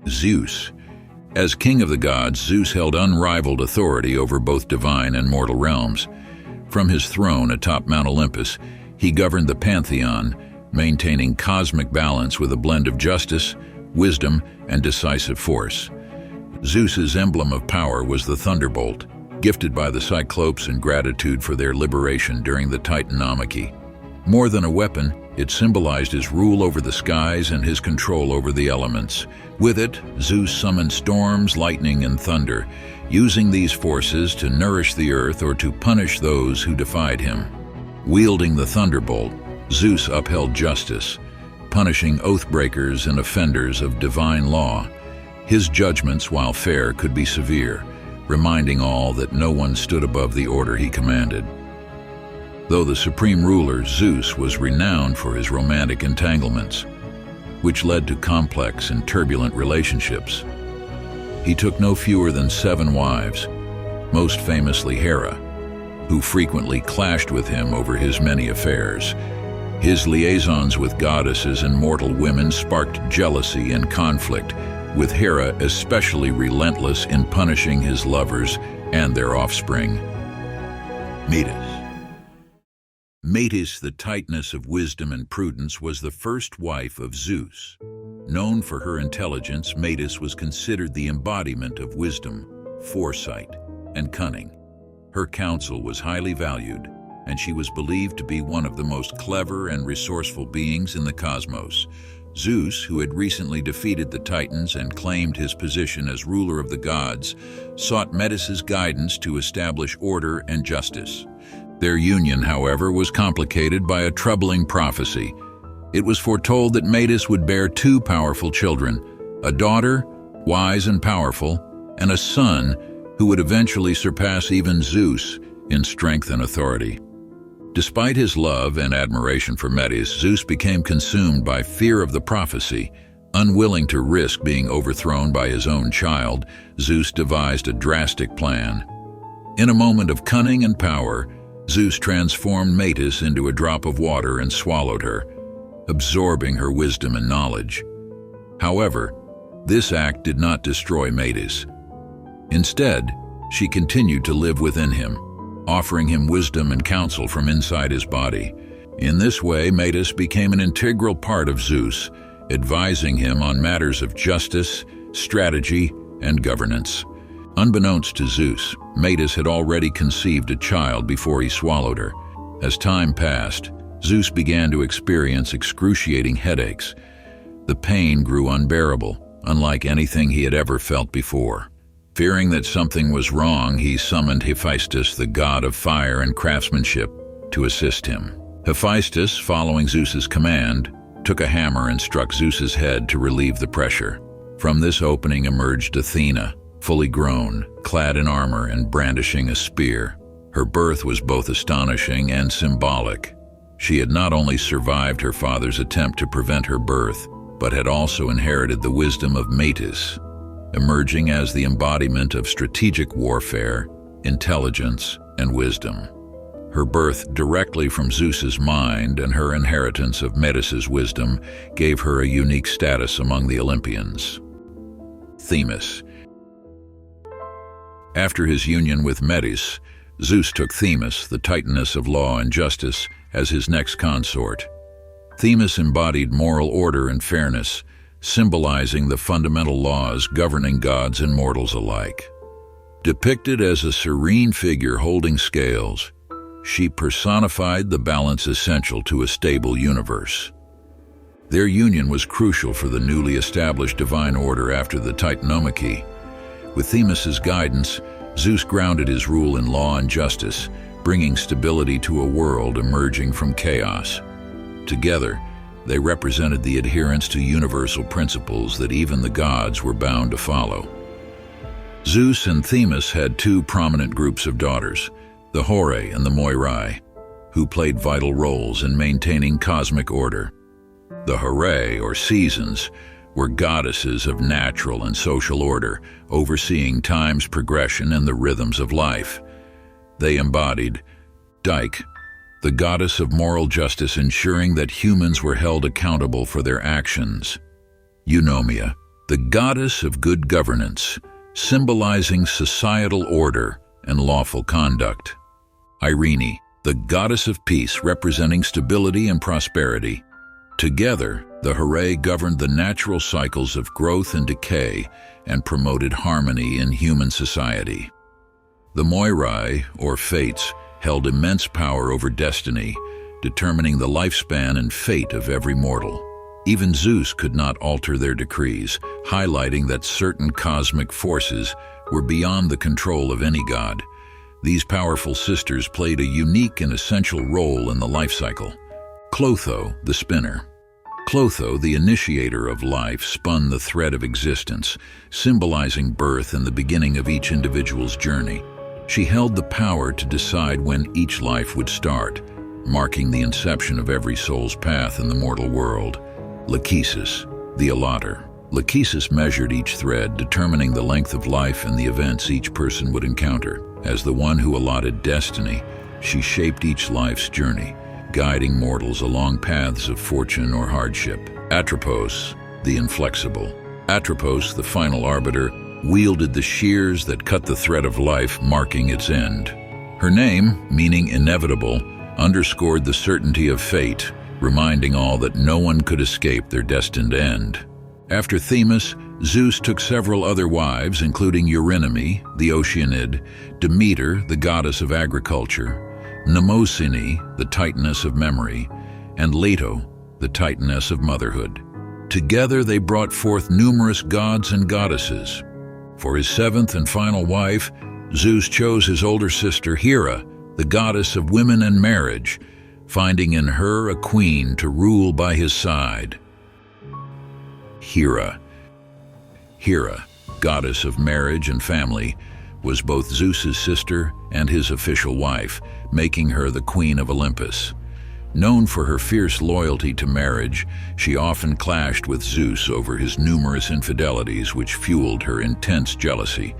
Zeus. As king of the gods, Zeus held unrivaled authority over both divine and mortal realms. From his throne atop Mount Olympus, he governed the pantheon, maintaining cosmic balance with a blend of justice, wisdom, and decisive force. Zeus's emblem of power was the thunderbolt, gifted by the Cyclopes in gratitude for their liberation during the Titanomachy. More than a weapon, it symbolized his rule over the skies and his control over the elements. With it, Zeus summoned storms, lightning, and thunder, using these forces to nourish the earth or to punish those who defied him. Wielding the thunderbolt, Zeus upheld justice, punishing oath-breakers and offenders of divine law. His judgments, while fair, could be severe, reminding all that no one stood above the order he commanded. Though the supreme ruler, Zeus was renowned for his romantic entanglements, which led to complex and turbulent relationships. He took no fewer than 7 wives, most famously Hera, who frequently clashed with him over his many affairs. His liaisons with goddesses and mortal women sparked jealousy and conflict, with Hera especially relentless in punishing his lovers and their offspring. Metis. Metis, the Titaness of wisdom and prudence, was the first wife of Zeus. Known for her intelligence, Metis was considered the embodiment of wisdom, foresight, and cunning. Her counsel was highly valued, and she was believed to be one of the most clever and resourceful beings in the cosmos. Zeus, who had recently defeated the Titans and claimed his position as ruler of the gods, sought Metis's guidance to establish order and justice. Their union, however, was complicated by a troubling prophecy. It was foretold that Metis would bear 2 powerful children, a daughter, wise and powerful, and a son who would eventually surpass even Zeus in strength and authority. Despite his love and admiration for Metis, Zeus became consumed by fear of the prophecy. Unwilling to risk being overthrown by his own child, Zeus devised a drastic plan. In a moment of cunning and power, Zeus transformed Metis into a drop of water and swallowed her, absorbing her wisdom and knowledge. However, this act did not destroy Metis. Instead, she continued to live within him, offering him wisdom and counsel from inside his body. In this way, Metis became an integral part of Zeus, advising him on matters of justice, strategy, and governance. Unbeknownst to Zeus, Metis had already conceived a child before he swallowed her. As time passed, Zeus began to experience excruciating headaches. The pain grew unbearable, unlike anything he had ever felt before. Fearing that something was wrong, he summoned Hephaestus, the god of fire and craftsmanship, to assist him. Hephaestus, following Zeus's command, took a hammer and struck Zeus's head to relieve the pressure. From this opening emerged Athena, fully grown, clad in armor and brandishing a spear. Her birth was both astonishing and symbolic. She had not only survived her father's attempt to prevent her birth, but had also inherited the wisdom of Metis, emerging as the embodiment of strategic warfare, intelligence, and wisdom. Her birth directly from Zeus's mind and her inheritance of Metis's wisdom gave her a unique status among the Olympians. Themis. After his union with Metis, Zeus took Themis, the Titaness of law and justice, as his next consort. Themis embodied moral order and fairness, symbolizing the fundamental laws governing gods and mortals alike. Depicted as a serene figure holding scales, she personified the balance essential to a stable universe. Their union was crucial for the newly established divine order after the Titanomachy. With Themis's guidance, Zeus grounded his rule in law and justice, bringing stability to a world emerging from chaos. Together, they represented the adherence to universal principles that even the gods were bound to follow. Zeus and Themis had 2 prominent groups of daughters, the Horae and the Moirai, who played vital roles in maintaining cosmic order. The Horae, or seasons, were goddesses of natural and social order, overseeing time's progression and the rhythms of life. They embodied Dike, the goddess of moral justice, ensuring that humans were held accountable for their actions. Eunomia, the goddess of good governance, symbolizing societal order and lawful conduct. Irene, the goddess of peace, representing stability and prosperity. Together, the Herae governed the natural cycles of growth and decay and promoted harmony in human society. The Moirai, or Fates, held immense power over destiny, determining the lifespan and fate of every mortal. Even Zeus could not alter their decrees, highlighting that certain cosmic forces were beyond the control of any god. These powerful sisters played a unique and essential role in the life cycle. Clotho, the spinner. Clotho, the initiator of life, spun the thread of existence, symbolizing birth and the beginning of each individual's journey. She held the power to decide when each life would start, marking the inception of every soul's path in the mortal world. Lachesis, the allotter. Lachesis measured each thread, determining the length of life and the events each person would encounter. As the one who allotted destiny, she shaped each life's journey, guiding mortals along paths of fortune or hardship. Atropos, the inflexible. Atropos, the final arbiter, wielded the shears that cut the thread of life, marking its end. Her name, meaning inevitable, underscored the certainty of fate, reminding all that no one could escape their destined end. After Themis, Zeus took several other wives, including Eurynome, the Oceanid, Demeter, the goddess of agriculture, Mnemosyne, the titaness of memory, and Leto, the titaness of motherhood. Together they brought forth numerous gods and goddesses. For his seventh and final wife, Zeus chose his older sister Hera, the goddess of women and marriage, finding in her a queen to rule by his side. Hera, goddess of marriage and family, was both Zeus's sister and his official wife, making her the Queen of Olympus. Known for her fierce loyalty to marriage, she often clashed with Zeus over his numerous infidelities, which fueled her intense jealousy.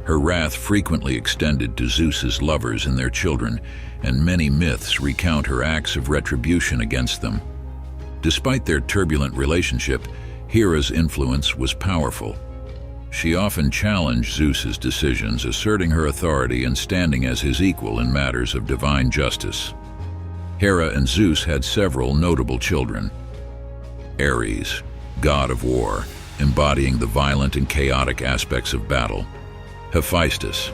Her wrath frequently extended to Zeus's lovers and their children, and many myths recount her acts of retribution against them. Despite their turbulent relationship, Hera's influence was powerful. She often challenged Zeus's decisions, asserting her authority and standing as his equal in matters of divine justice. Hera and Zeus had several notable children. Ares, god of war, embodying the violent and chaotic aspects of battle. Hephaestus,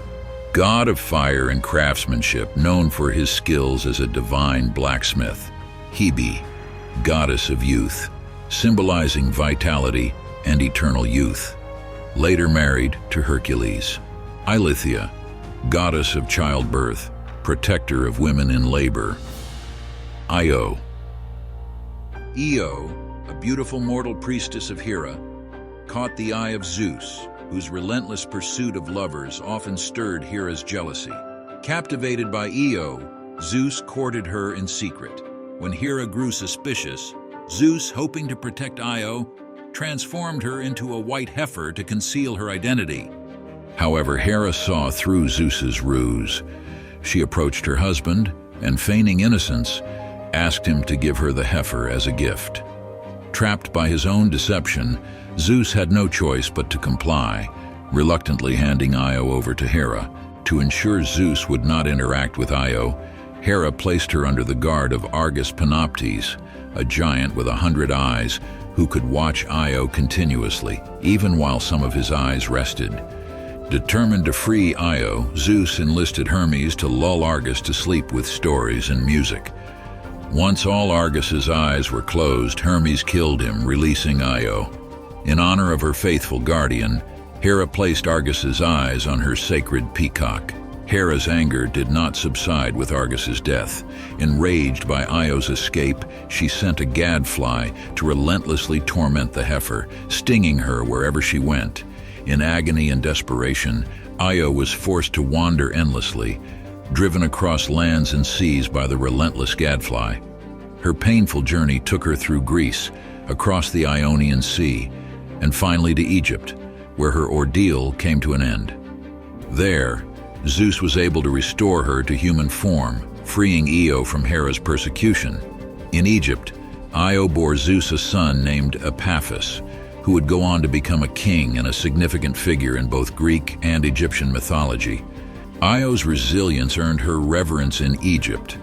god of fire and craftsmanship, known for his skills as a divine blacksmith. Hebe, goddess of youth, symbolizing vitality and eternal youth. Later married to Hercules. Eileithyia, goddess of childbirth, protector of women in labor. Io, a beautiful mortal priestess of Hera, caught the eye of Zeus, whose relentless pursuit of lovers often stirred Hera's jealousy. Captivated by Io, Zeus courted her in secret. When Hera grew suspicious, Zeus, hoping to protect Io, transformed her into a white heifer to conceal her identity. However, Hera saw through Zeus's ruse. She approached her husband and, feigning innocence, asked him to give her the heifer as a gift. Trapped by his own deception, Zeus had no choice but to comply, reluctantly handing Io over to Hera. To ensure Zeus would not interact with Io, Hera placed her under the guard of Argus Panoptes, a giant with 100 eyes who could watch Io continuously, even while some of his eyes rested. Determined to free Io, Zeus enlisted Hermes to lull Argus to sleep with stories and music. Once all Argus's eyes were closed, Hermes killed him, releasing Io. In honor of her faithful guardian, Hera placed Argus's eyes on her sacred peacock. Hera's anger did not subside with Argus's death. Enraged by Io's escape, she sent a gadfly to relentlessly torment the heifer, stinging her wherever she went. In agony and desperation, Io was forced to wander endlessly, driven across lands and seas by the relentless gadfly. Her painful journey took her through Greece, across the Ionian Sea, and finally to Egypt, where her ordeal came to an end. There, Zeus was able to restore her to human form, freeing Io from Hera's persecution. In Egypt, Io bore Zeus a son named Epaphus, who would go on to become a king and a significant figure in both Greek and Egyptian mythology. Io's resilience earned her reverence in Egypt,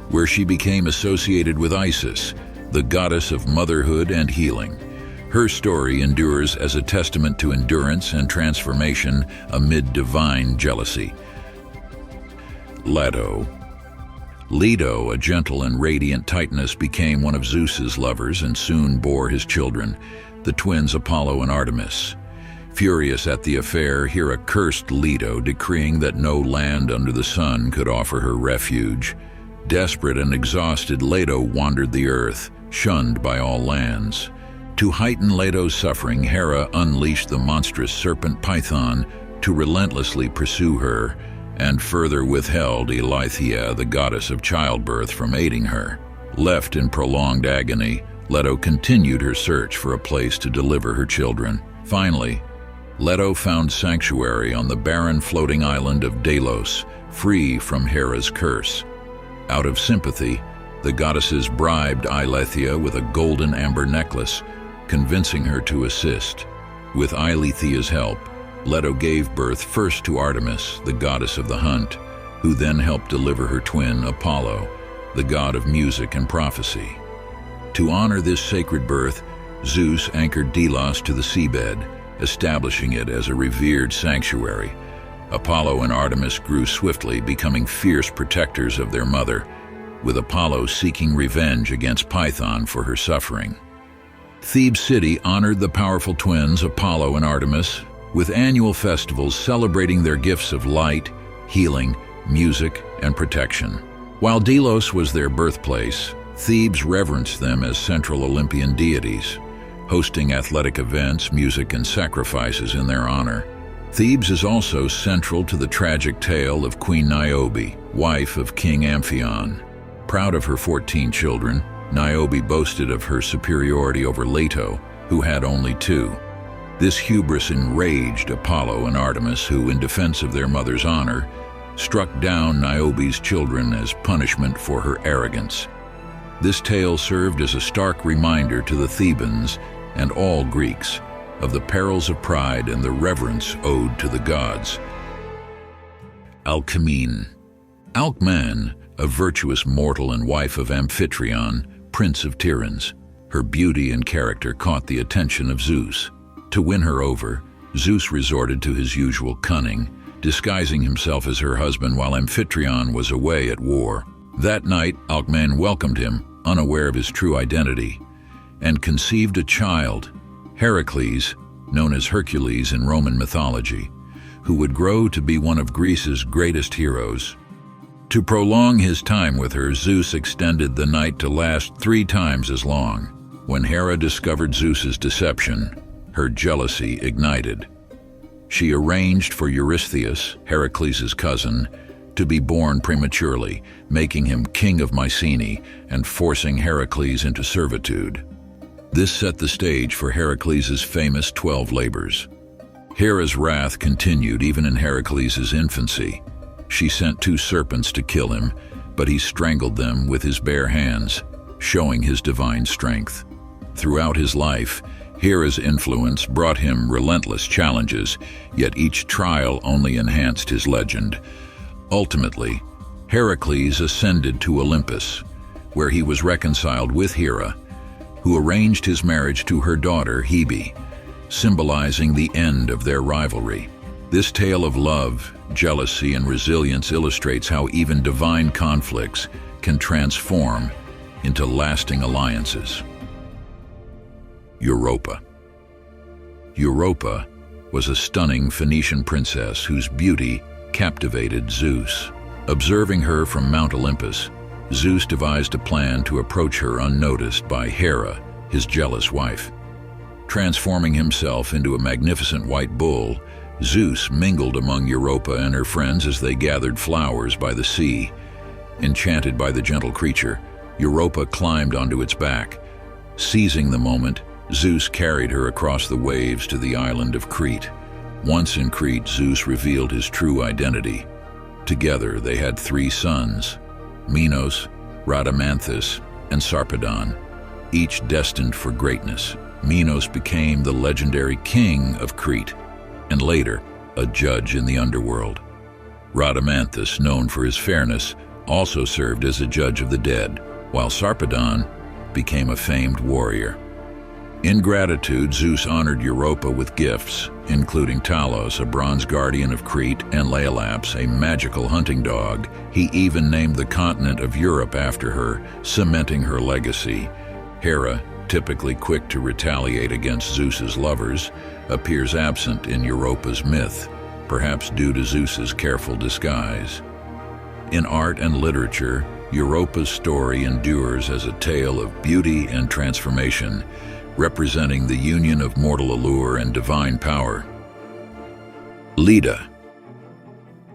where she became associated with Isis, the goddess of motherhood and healing. Her story endures as a testament to endurance and transformation amid divine jealousy. Leto. Leto, a gentle and radiant Titaness, became one of Zeus's lovers and soon bore his children, the twins Apollo and Artemis. Furious at the affair, Hera cursed Leto, decreeing that no land under the sun could offer her refuge. Desperate and exhausted, Leto wandered the earth, shunned by all lands. To heighten Leto's suffering, Hera unleashed the monstrous serpent Python to relentlessly pursue her, and further withheld Eileithyia, the goddess of childbirth, from aiding her. Left in prolonged agony, Leto continued her search for a place to deliver her children. Finally, Leto found sanctuary on the barren floating island of Delos, free from Hera's curse. Out of sympathy, the goddesses bribed Eileithyia with a golden amber necklace, convincing her to assist. With Eileithyia's help, Leto gave birth first to Artemis, the goddess of the hunt, who then helped deliver her twin, Apollo, the god of music and prophecy. To honor this sacred birth, Zeus anchored Delos to the seabed, establishing it as a revered sanctuary. Apollo and Artemis grew swiftly, becoming fierce protectors of their mother, with Apollo seeking revenge against Python for her suffering. Thebes city honored the powerful twins Apollo and Artemis, with annual festivals celebrating their gifts of light, healing, music, and protection. While Delos was their birthplace, Thebes reverenced them as central Olympian deities, hosting athletic events, music, and sacrifices in their honor. Thebes is also central to the tragic tale of Queen Niobe, wife of King Amphion. Proud of her 14 children, Niobe boasted of her superiority over Leto, who had only 2. This hubris enraged Apollo and Artemis, who, in defense of their mother's honor, struck down Niobe's children as punishment for her arrogance. This tale served as a stark reminder to the Thebans and all Greeks of the perils of pride and the reverence owed to the gods. Alcmene. Alcmene, a virtuous mortal and wife of Amphitryon, prince of Tyrans. Her beauty and character caught the attention of Zeus. To win her over, Zeus resorted to his usual cunning, disguising himself as her husband while Amphitryon was away at war. That night, Alcmene welcomed him, unaware of his true identity, and conceived a child, Heracles, known as Hercules in Roman mythology, who would grow to be one of Greece's greatest heroes. To prolong his time with her, Zeus extended the night to last 3 times as long. When Hera discovered Zeus's deception, her jealousy ignited. She arranged for Eurystheus, Heracles' cousin, to be born prematurely, making him king of Mycenae and forcing Heracles into servitude. This set the stage for Heracles' famous 12 labors. Hera's wrath continued even in Heracles' infancy. She sent 2 serpents to kill him, but he strangled them with his bare hands, showing his divine strength. Throughout his life, Hera's influence brought him relentless challenges, yet each trial only enhanced his legend. Ultimately, Heracles ascended to Olympus, where he was reconciled with Hera, who arranged his marriage to her daughter Hebe, symbolizing the end of their rivalry. This tale of love, jealousy, and resilience illustrates how even divine conflicts can transform into lasting alliances. Europa. Europa was a stunning Phoenician princess whose beauty captivated Zeus. Observing her from Mount Olympus, Zeus devised a plan to approach her unnoticed by Hera, his jealous wife. Transforming himself into a magnificent white bull, Zeus mingled among Europa and her friends as they gathered flowers by the sea. Enchanted by the gentle creature, Europa climbed onto its back. Seizing the moment, Zeus carried her across the waves to the island of Crete. Once in Crete, Zeus revealed his true identity. Together, they had 3 sons, Minos, Rhadamanthus, and Sarpedon. each destined for greatness. Minos became the legendary king of Crete, and later, a judge in the underworld. Rhadamanthus, known for his fairness, also served as a judge of the dead, while Sarpedon became a famed warrior. In gratitude, Zeus honored Europa with gifts, including Talos, a bronze guardian of Crete, and Laelaps, a magical hunting dog. He even named the continent of Europe after her, cementing her legacy. Hera, typically quick to retaliate against Zeus's lovers, appears absent in Europa's myth, perhaps due to Zeus's careful disguise. In art and literature, Europa's story endures as a tale of beauty and transformation, representing the union of mortal allure and divine power. Leda.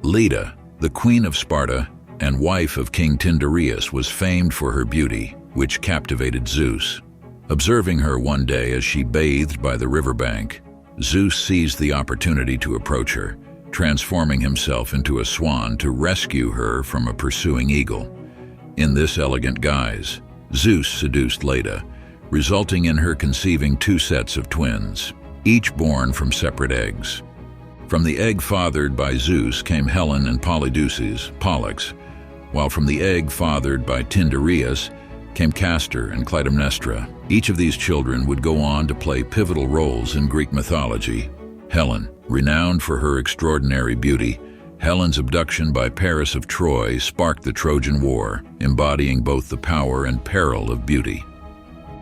Leda, the queen of Sparta and wife of King Tyndareus, was famed for her beauty, which captivated Zeus. Observing her one day as she bathed by the riverbank, Zeus seized the opportunity to approach her, transforming himself into a swan to rescue her from a pursuing eagle. In this elegant guise, Zeus seduced Leda, resulting in her conceiving two sets of twins, each born from separate eggs. From the egg fathered by Zeus came Helen and Polydeuces, Pollux, while from the egg fathered by Tyndareus came Castor and Clytemnestra. Each of these children would go on to play pivotal roles in Greek mythology. Helen, renowned for her extraordinary beauty, Helen's abduction by Paris of Troy sparked the Trojan War, embodying both the power and peril of beauty.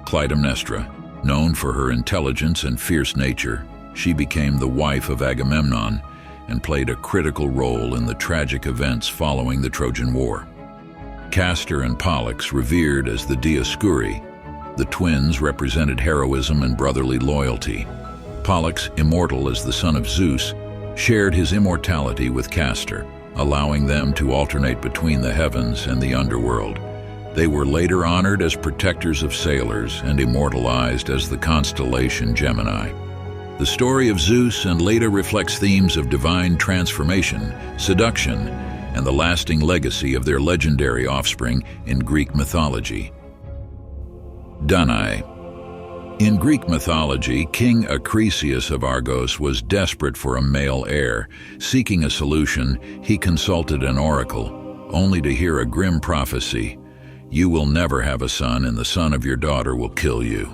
Clytemnestra, known for her intelligence and fierce nature, she became the wife of Agamemnon and played a critical role in the tragic events following the Trojan War. Castor and Pollux, revered as the Dioscuri, the twins represented heroism and brotherly loyalty. Pollux, immortal as the son of Zeus, shared his immortality with Castor, allowing them to alternate between the heavens and the underworld. They were later honored as protectors of sailors and immortalized as the constellation Gemini. The story of Zeus and Leda reflects themes of divine transformation, seduction, and the lasting legacy of their legendary offspring in Greek mythology. Danae. In Greek mythology, King Acrisius of Argos was desperate for a male heir. Seeking a solution, he consulted an oracle, only to hear a grim prophecy: "You will never have a son, and the son of your daughter will kill you."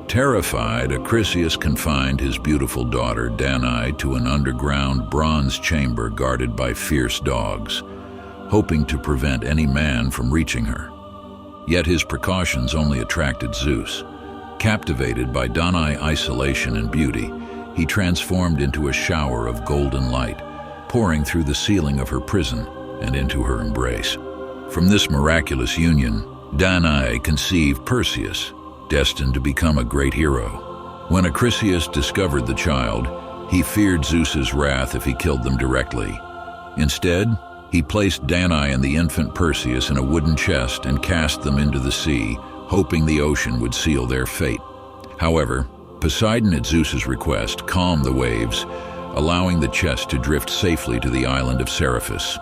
Terrified, Acrisius confined his beautiful daughter Danae to an underground bronze chamber guarded by fierce dogs, hoping to prevent any man from reaching her. Yet his precautions only attracted Zeus. Captivated by Danae's isolation and beauty, he transformed into a shower of golden light, pouring through the ceiling of her prison and into her embrace. From this miraculous union, Danae conceived Perseus, destined to become a great hero. When Acrisius discovered the child, he feared Zeus's wrath if he killed them directly. Instead, he placed Danae and the infant Perseus in a wooden chest and cast them into the sea, hoping the ocean would seal their fate. However, Poseidon, at Zeus's request, calmed the waves, allowing the chest to drift safely to the island of Seriphus.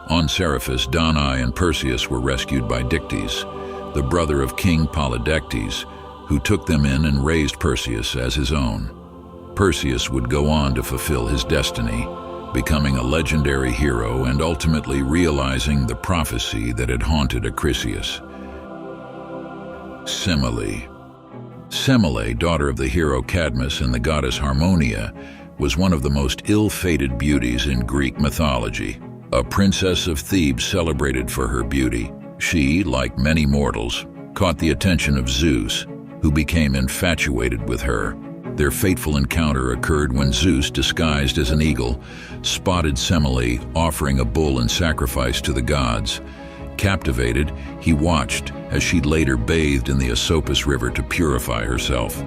On Seriphus, Danae and Perseus were rescued by Dictys, the brother of King Polydectes, who took them in and raised Perseus as his own. Perseus would go on to fulfill his destiny, becoming a legendary hero and ultimately realizing the prophecy that had haunted Acrisius. Semele. Semele, daughter of the hero Cadmus and the goddess Harmonia, was one of the most ill-fated beauties in Greek mythology. A princess of Thebes celebrated for her beauty, she, like many mortals, caught the attention of Zeus, who became infatuated with her. Their fateful encounter occurred when Zeus, disguised as an eagle, spotted Semele offering a bull in sacrifice to the gods. Captivated, he watched as she later bathed in the Asopus River to purify herself.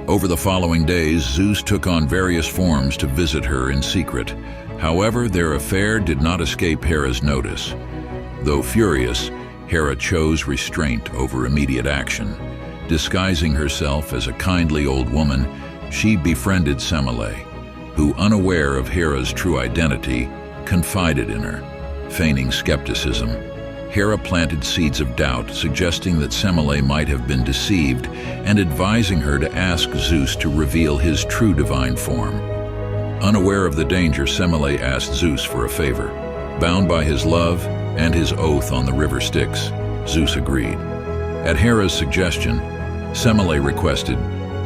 Over the following days, Zeus took on various forms to visit her in secret. However, their affair did not escape Hera's notice. Though furious, Hera chose restraint over immediate action. Disguising herself as a kindly old woman, she befriended Semele, who, unaware of Hera's true identity, confided in her. Feigning skepticism, Hera planted seeds of doubt, suggesting that Semele might have been deceived and advising her to ask Zeus to reveal his true divine form. Unaware of the danger, Semele asked Zeus for a favor. Bound by his love and his oath on the river Styx, Zeus agreed. At Hera's suggestion, Semele requested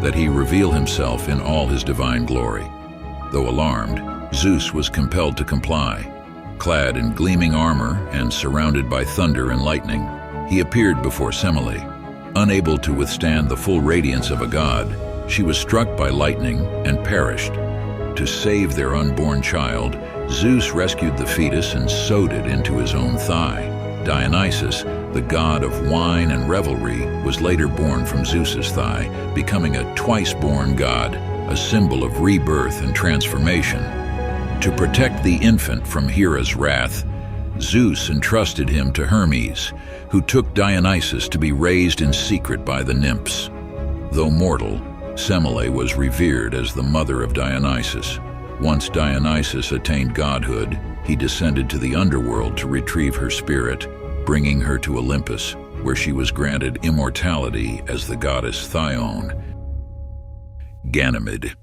that he reveal himself in all his divine glory. Though alarmed, Zeus was compelled to comply. Clad in gleaming armor and surrounded by thunder and lightning, he appeared before Semele. Unable to withstand the full radiance of a god, she was struck by lightning and perished. To save their unborn child, Zeus rescued the fetus and sewed it into his own thigh. Dionysus, the god of wine and revelry, was later born from Zeus's thigh, becoming a twice-born god, a symbol of rebirth and transformation. To protect the infant from Hera's wrath, Zeus entrusted him to Hermes, who took Dionysus to be raised in secret by the nymphs. Though mortal, Semele was revered as the mother of Dionysus. Once Dionysus attained godhood, he descended to the underworld to retrieve her spirit, bringing her to Olympus, where she was granted immortality as the goddess Theon. Ganymede.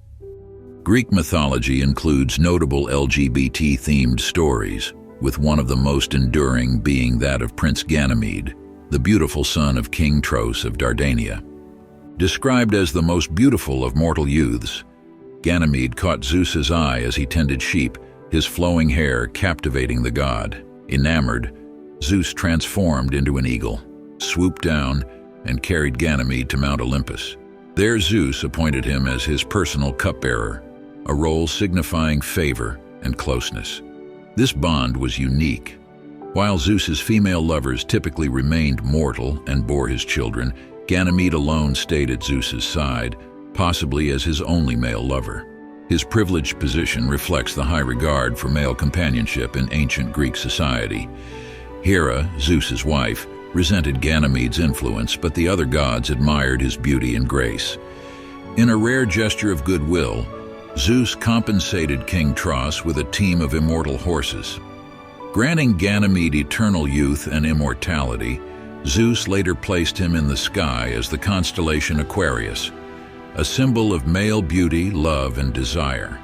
Greek mythology includes notable LGBT-themed stories, with one of the most enduring being that of Prince Ganymede, the beautiful son of King Tros of Dardania. Described as the most beautiful of mortal youths, Ganymede caught Zeus's eye as he tended sheep, his flowing hair captivating the god. Enamored, Zeus transformed into an eagle, swooped down, and carried Ganymede to Mount Olympus. There Zeus appointed him as his personal cupbearer, a role signifying favor and closeness. This bond was unique. While Zeus's female lovers typically remained mortal and bore his children, Ganymede alone stayed at Zeus's side, possibly as his only male lover. His privileged position reflects the high regard for male companionship in ancient Greek society. Hera, Zeus's wife, resented Ganymede's influence, but the other gods admired his beauty and grace. In a rare gesture of goodwill, Zeus compensated King Tros with a team of immortal horses. Granting Ganymede eternal youth and immortality, Zeus later placed him in the sky as the constellation Aquarius, a symbol of male beauty, love, and desire.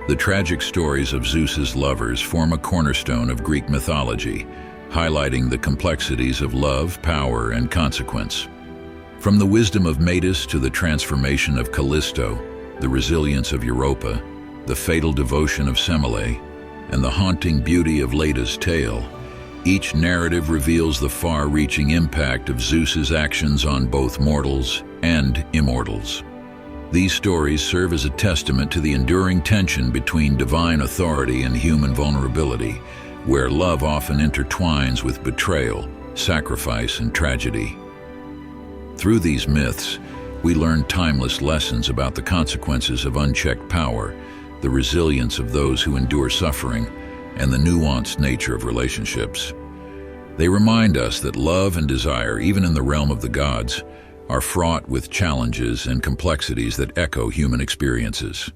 The tragic stories of Zeus's lovers form a cornerstone of Greek mythology, highlighting the complexities of love, power, and consequence. From the wisdom of Metis to the transformation of Callisto, the resilience of Europa, the fatal devotion of Semele, and the haunting beauty of Leda's tale, each narrative reveals the far-reaching impact of Zeus's actions on both mortals and immortals. These stories serve as a testament to the enduring tension between divine authority and human vulnerability, where love often intertwines with betrayal, sacrifice, and tragedy. Through these myths, we learn timeless lessons about the consequences of unchecked power, the resilience of those who endure suffering, and the nuanced nature of relationships. They remind us that love and desire, even in the realm of the gods, are fraught with challenges and complexities that echo human experiences.